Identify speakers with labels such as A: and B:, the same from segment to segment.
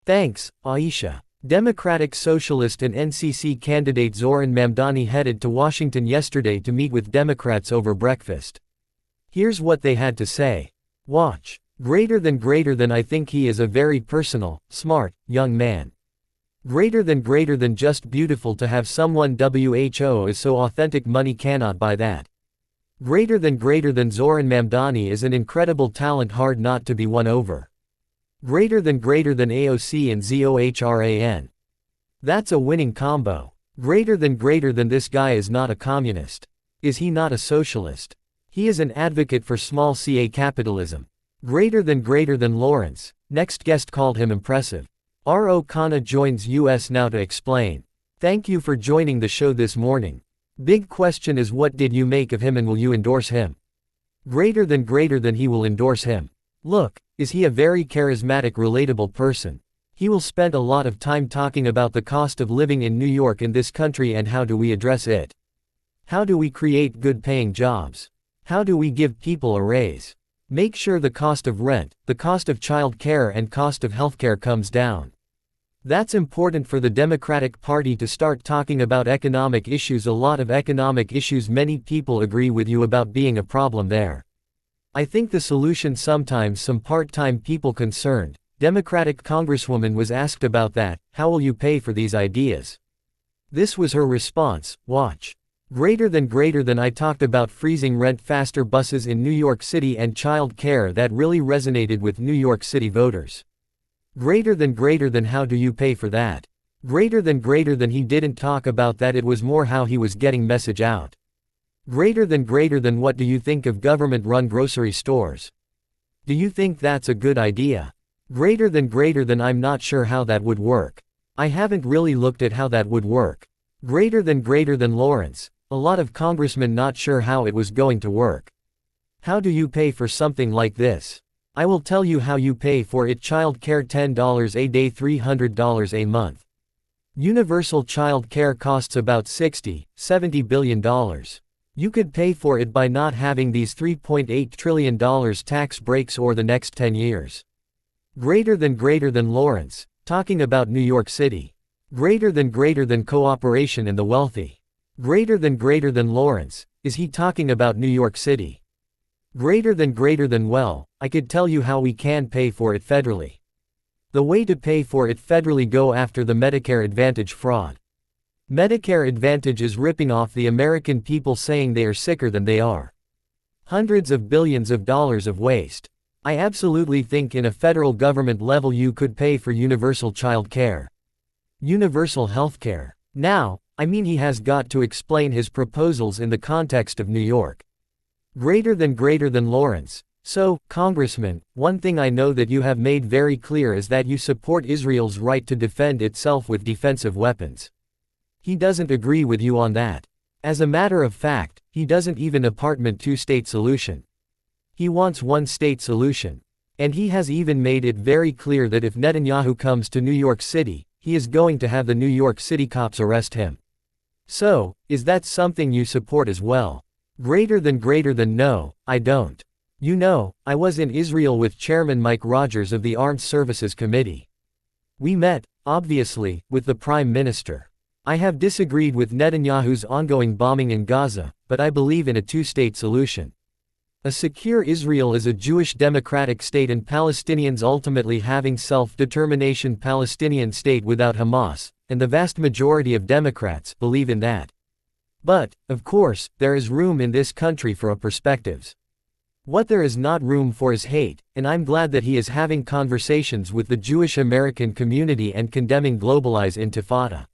A: Thanks, Aisha. Democratic Socialist and NCC candidate Zohran Mamdani headed to Washington yesterday to meet with Democrats over breakfast. Here's what they had to say. Watch. Greater than I think he is a very personal, smart, young man. Greater than just beautiful to have someone who is so authentic money cannot buy that. Greater than Zohran Mamdani is an incredible talent hard not to be won over. Greater than AOC and Zohran. That's a winning combo. Greater than this guy is not a communist. Is he not a socialist? He is an advocate for small ca capitalism. Greater than Lawrence. Next guest called him impressive. R.O. Khanna joins US Now to explain. Thank you for joining the show this morning. Big question is, what did you make of him and will you endorse him? Greater than he will endorse him. Look, is he a very charismatic, relatable person? He will spend a lot of time talking about the cost of living in New York and this country and how do we address it. How do we create good paying jobs? How do we give people a raise? Make sure the cost of rent, the cost of child care and cost of healthcare comes down. That's important for the Democratic Party to start talking about economic issues. A lot of economic issues many people agree with you about being a problem there. I think the solution sometimes some part-time people concerned. Democratic Congresswoman was asked about that, how will you pay for these ideas? This was her response, watch. Greater than I talked about freezing rent, faster buses in New York City and child care that really resonated with New York City voters. Greater than how do you pay for that? Greater than he didn't talk about that, it was more how he was getting message out. Greater than what do you think of government-run grocery stores? Do you think that's a good idea? Greater than I'm not sure how that would work. I haven't really looked at how that would work. Greater than Lawrence. A lot of congressmen not sure how it was going to work. How do you pay for something like this? I will tell you how you pay for it. Child care $10 a day, $300 a month. Universal child care costs about $60–70 billion. You could pay for it by not having these $3.8 trillion tax breaks or the next 10 years. Greater than Lawrence, talking about New York City. Greater than cooperation and the wealthy. Greater than Lawrence, is he talking about New York City? Greater than well, I could tell you how we can pay for it federally. The way to pay for it federally, go after the Medicare Advantage fraud. Medicare Advantage is ripping off the American people, saying they are sicker than they are. Hundreds of billions of dollars of waste. I absolutely think in a federal government level you could pay for universal child care. Universal health care. Now, I mean, he has got to explain his proposals in the context of New York. Greater than Lawrence. So, Congressman, one thing I know that you have made very clear is that you support Israel's right to defend itself with defensive weapons. He doesn't agree with you on that. As a matter of fact, he doesn't even apartment two-state solution. He wants one-state solution. And he has even made it very clear that if Netanyahu comes to New York City, he is going to have the New York City cops arrest him. So, is that something you support as well? Greater than no, I don't. You know, I was in Israel with Chairman Mike Rogers of the Armed Services Committee. We met, obviously, with the Prime Minister. I have disagreed with Netanyahu's ongoing bombing in Gaza, but I believe in a two-state solution. A secure Israel is a Jewish democratic state and Palestinians ultimately having self-determination Palestinian state without Hamas, and the vast majority of Democrats believe in that. But, of course, there is room in this country for perspectives. What there is not room for is hate, and I'm glad that he is having conversations with the Jewish American community and condemning globalized intifada.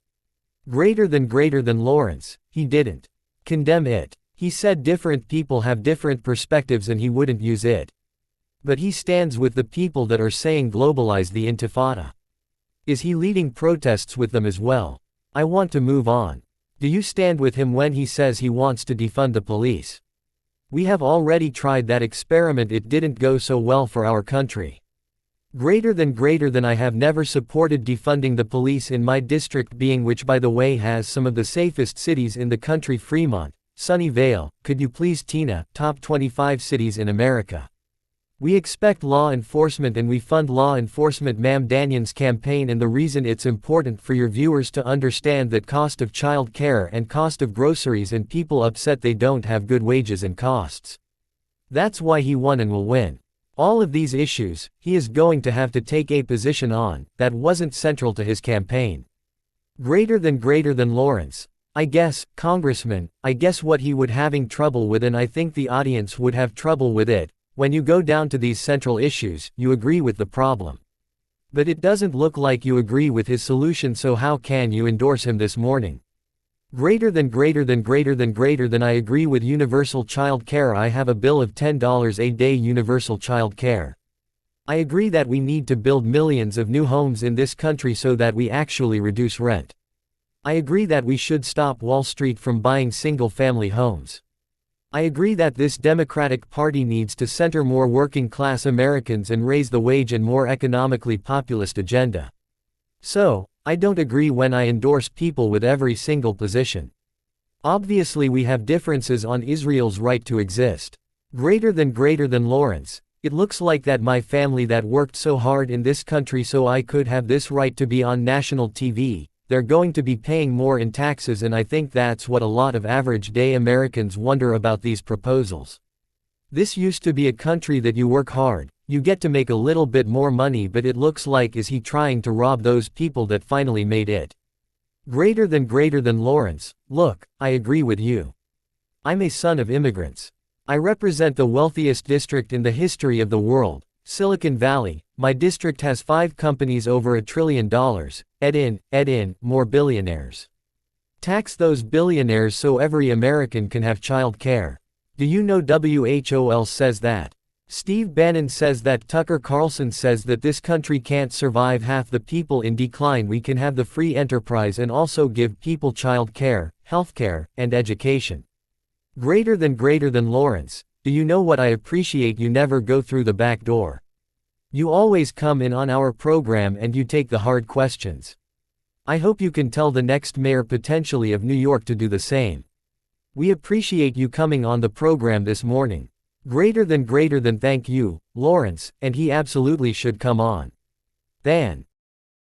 A: Greater than Lawrence, he didn't condemn it. He said different people have different perspectives and he wouldn't use it. But he stands with the people that are saying globalize the intifada. Is he leading protests with them as well? I want to move on. Do you stand with him when he says he wants to defund the police? We have already tried that experiment, it didn't go so well for our country. Greater than I have never supported defunding the police in my district, being which by the way has some of the safest cities in the country, Fremont, Sunnyvale. Could you please Tina, top 25 cities in America? We expect law enforcement and we fund law enforcement. Mamdanian's campaign. And the reason it's important for your viewers to understand that cost of child care and cost of groceries and people upset they don't have good wages and costs. That's why he won and will win. All of these issues, he is going to have to take a position on, that wasn't central to his campaign. Greater than Lawrence. I guess, Congressman, I guess what he would having trouble with, and I think the audience would have trouble with it, when you go down to these central issues, you agree with the problem. But it doesn't look like you agree with his solution, so how can you endorse him this morning? Greater than I agree with universal child care. I have a bill of $10 a day universal child care. I agree that we need to build millions of new homes in this country so that we actually reduce rent. I agree that we should stop Wall Street from buying single-family homes. I agree that this Democratic Party needs to center more working-class Americans and raise the wage and more economically populist agenda. So, I don't agree when I endorse people with every single position. Obviously we have differences on Israel's right to exist. Greater than Lawrence. It looks like that my family that worked so hard in this country so I could have this right to be on national TV, they're going to be paying more in taxes, and I think that's what a lot of average day Americans wonder about these proposals. This used to be a country that you work hard, you get to make a little bit more money, but it looks like is he trying to rob those people that finally made it. Greater than Lawrence. Look, I agree with you. I'm a son of immigrants. I represent the wealthiest district in the history of the world, Silicon Valley. My district has 5 companies over $1 trillion, add in, more billionaires. Tax those billionaires so every American can have child care. Do you know WHOL says that? Steve Bannon says that. Tucker Carlson says that this country can't survive half the people in decline. We can have the free enterprise and also give people child care, health care, and education. Greater than Lawrence. Do you know what I appreciate? You never go through the back door. You always come in on our program and you take the hard questions. I hope you can tell the next mayor potentially of New York to do the same. We appreciate you coming on the program this morning. Greater than thank you, Lawrence, and he absolutely should come on. Dan.